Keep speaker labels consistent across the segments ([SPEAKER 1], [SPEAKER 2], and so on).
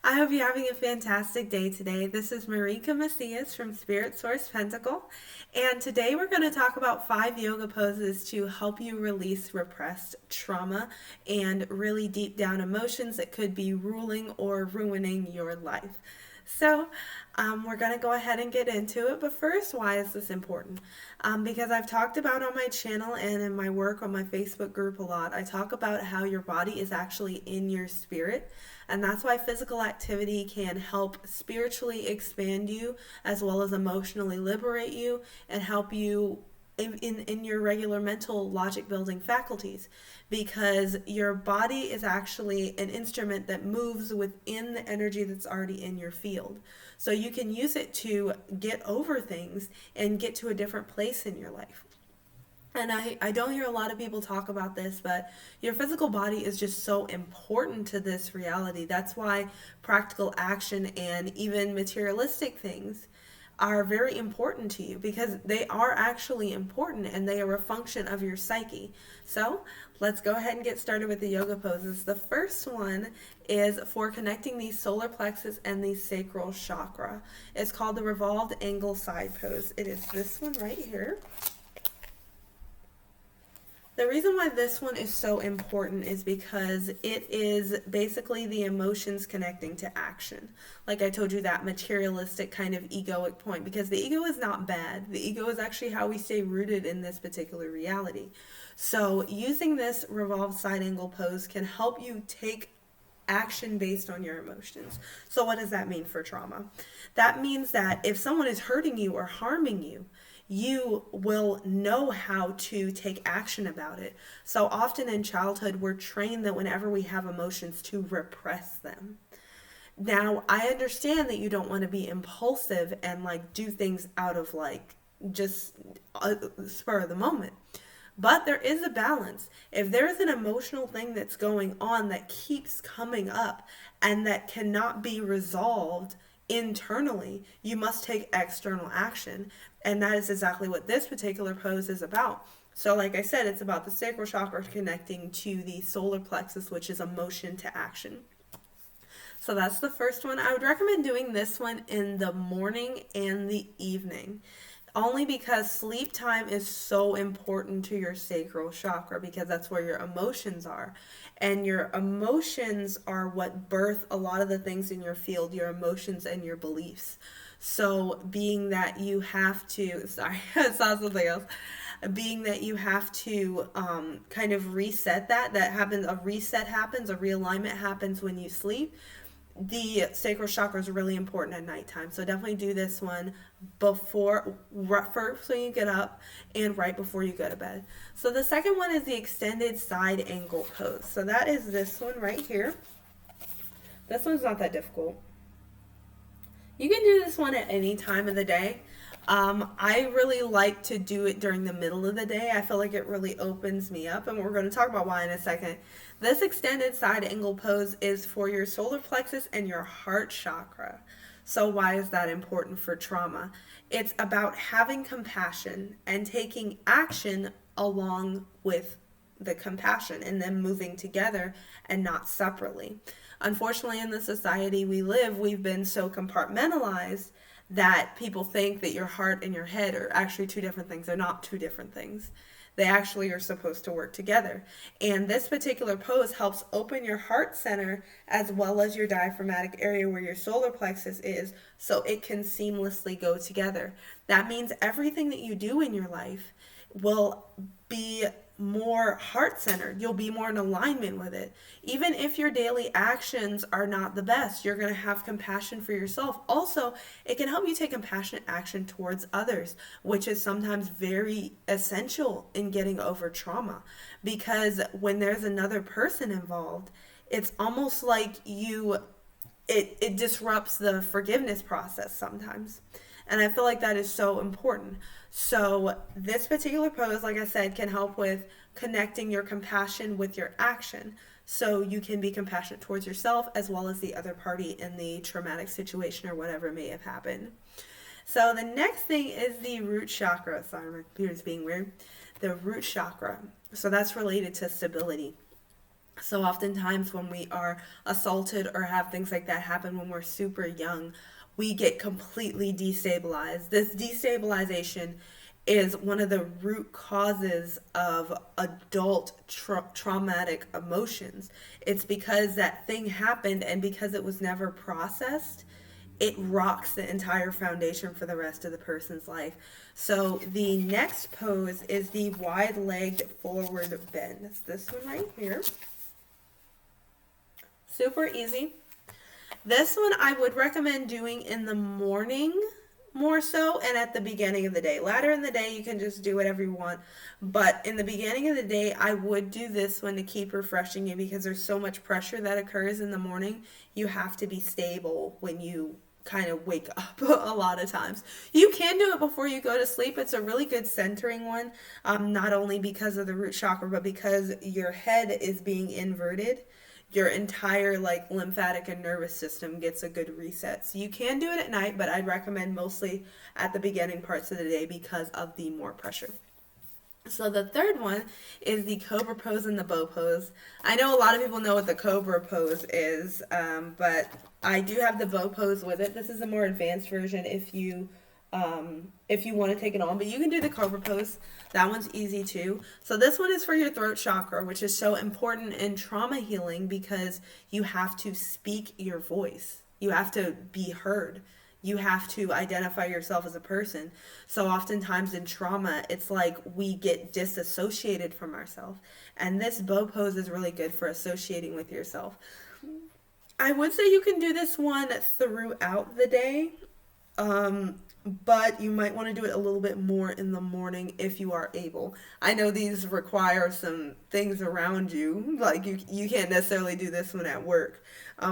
[SPEAKER 1] I hope you're having a fantastic day today. This is Mareka Macias from Spirit Source Pentacle, and today we're going to talk about 5 yoga poses to help you release repressed trauma and really deep down emotions that could be ruling or ruining your life. We're going to go ahead and get into it. But first, why is this important? Because I've talked about on my channel and in my work on my Facebook group a lot, I talk about how your body is actually in your spirit. And that's why physical activity can help spiritually expand you as well as emotionally liberate you and help you in your regular mental logic building faculties, because your body is actually an instrument that moves within the energy that's already in your field. So you can use it to get over things and get to a different place in your life. And I don't hear a lot of people talk about this, but your physical body is just so important to this reality. That's why practical action and even materialistic things are very important to you, because they are actually important and they are a function of your psyche. So let's go ahead and get started with the yoga poses. The first one is for connecting the solar plexus and the sacral chakra. It's called the revolved angle side pose. It is this one right here. The reason why this one is so important is because it is basically the emotions connecting to action. Like I told you, that materialistic kind of egoic point, because the ego is not bad. The ego is actually how we stay rooted in this particular reality. So using this revolved side angle pose can help you take action based on your emotions. So what does that mean for trauma? That means that if someone is hurting you or harming you, you will know how to take action about it. So often in childhood, we're trained that whenever we have emotions, to repress them. Now, I understand that you don't want to be impulsive and do things out of just spur of the moment. But there is a balance. If there's an emotional thing that's going on that keeps coming up and that cannot be resolved internally, you must take external action. And that is exactly what this particular pose is about. So like I said, it's about the sacral chakra connecting to the solar plexus, which is emotion to action. So that's the first one. I would recommend doing this one in the morning and the evening, only because sleep time is so important to your sacral chakra, because that's where your emotions are. And your emotions are what birth a lot of the things in your field, your emotions and your beliefs. So being that you have to, sorry, I saw something else. Being that you have to kind of reset that happens, a reset happens, a realignment happens when you sleep. The sacral chakra is really important at nighttime. So definitely do this one first when you get up and right before you go to bed. So the second one is the extended side angle pose. So that is this one right here. This one's not that difficult. You can do this one at any time of the day. I really like to do it during the middle of the day. I feel like it really opens me up, and we're going to talk about why in a second. This extended side angle pose is for your solar plexus and your heart chakra. So why is that important for trauma? It's about having compassion and taking action along with the compassion, and then moving together and not separately. Unfortunately, in the society we live, we've been so compartmentalized that people think that your heart and your head are actually two different things. They're not two different things. They actually are supposed to work together. And this particular pose helps open your heart center as well as your diaphragmatic area where your solar plexus is, so it can seamlessly go together. That means everything that you do in your life will be more heart-centered. You'll be more in alignment with it. Even if your daily actions are not the best, you're going to have compassion for yourself. Also, it can help you take compassionate action towards others, which is sometimes very essential in getting over trauma, because when there's another person involved, it's almost like it disrupts the forgiveness process sometimes. And I feel like that is so important. So this particular pose, like I said, can help with connecting your compassion with your action. So you can be compassionate towards yourself as well as the other party in the traumatic situation or whatever may have happened. So the next thing is the root chakra. Sorry, my computer's being weird. The root chakra. So that's related to stability. So oftentimes when we are assaulted or have things like that happen when we're super young, we get completely destabilized. This destabilization is one of the root causes of adult traumatic emotions. It's because that thing happened, and because it was never processed, it rocks the entire foundation for the rest of the person's life. So the next pose is the wide-legged forward bend. It's this one right here. Super easy. This one I would recommend doing in the morning more so, and at the beginning of the day. Later in the day, you can just do whatever you want. But in the beginning of the day, I would do this one to keep refreshing you, because there's so much pressure that occurs in the morning. You have to be stable when you kind of wake up a lot of times. You can do it before you go to sleep. It's a really good centering one, not only because of the root chakra, but because your head is being inverted. Your entire like lymphatic and nervous system gets a good reset. So you can do it at night, but I'd recommend mostly at the beginning parts of the day because of the more pressure. So the third one is the cobra pose and the bow pose. I know a lot of people know what the cobra pose is, but I do have the bow pose with it. This is a more advanced version if you want to take it on, but you can do the cobra pose. That one's easy too. So this one is for your throat chakra, which is so important in trauma healing because you have to speak your voice. You have to be heard. You have to identify yourself as a person. So oftentimes in trauma, it's like we get disassociated from ourselves. And this bow pose is really good for associating with yourself. I would say you can do this one throughout the day. But you might want to do it a little bit more in the morning if you are able. I know these require some things around you, like you can't necessarily do this one at work,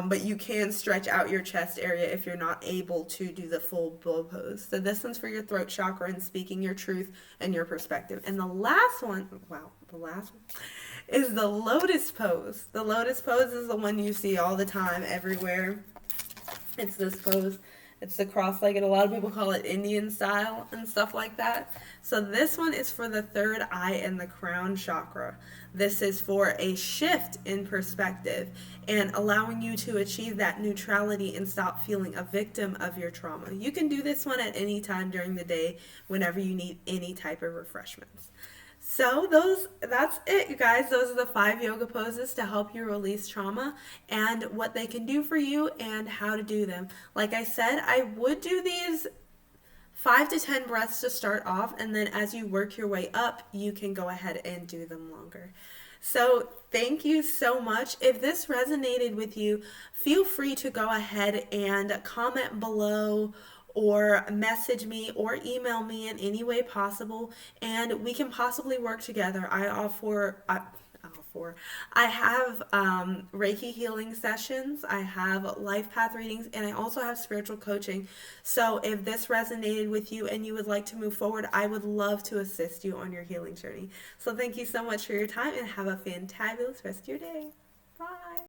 [SPEAKER 1] but you can stretch out your chest area if you're not able to do the full bow pose. So this one's for your throat chakra and speaking your truth and your perspective. And the last one is the lotus pose. The lotus pose is the one you see all the time everywhere. It's this pose. It's the cross-legged. A lot of people call it Indian style and stuff like that. So this one is for the third eye and the crown chakra. This is for a shift in perspective and allowing you to achieve that neutrality and stop feeling a victim of your trauma. You can do this one at any time during the day whenever you need any type of refreshments. So that's it, you guys. Those are the 5 yoga poses to help you release trauma and what they can do for you and how to do them. Like I said, I would do these 5 to 10 breaths to start off, and then as you work your way up, you can go ahead and do them longer. So thank you so much. If this resonated with you, feel free to go ahead and comment below or message me or email me in any way possible, and we can possibly work together. I have Reiki healing sessions, I have life path readings, and I also have spiritual coaching. So if this resonated with you and you would like to move forward, I would love to assist you on your healing journey. So thank you so much for your time and have a fantabulous rest of your day. Bye.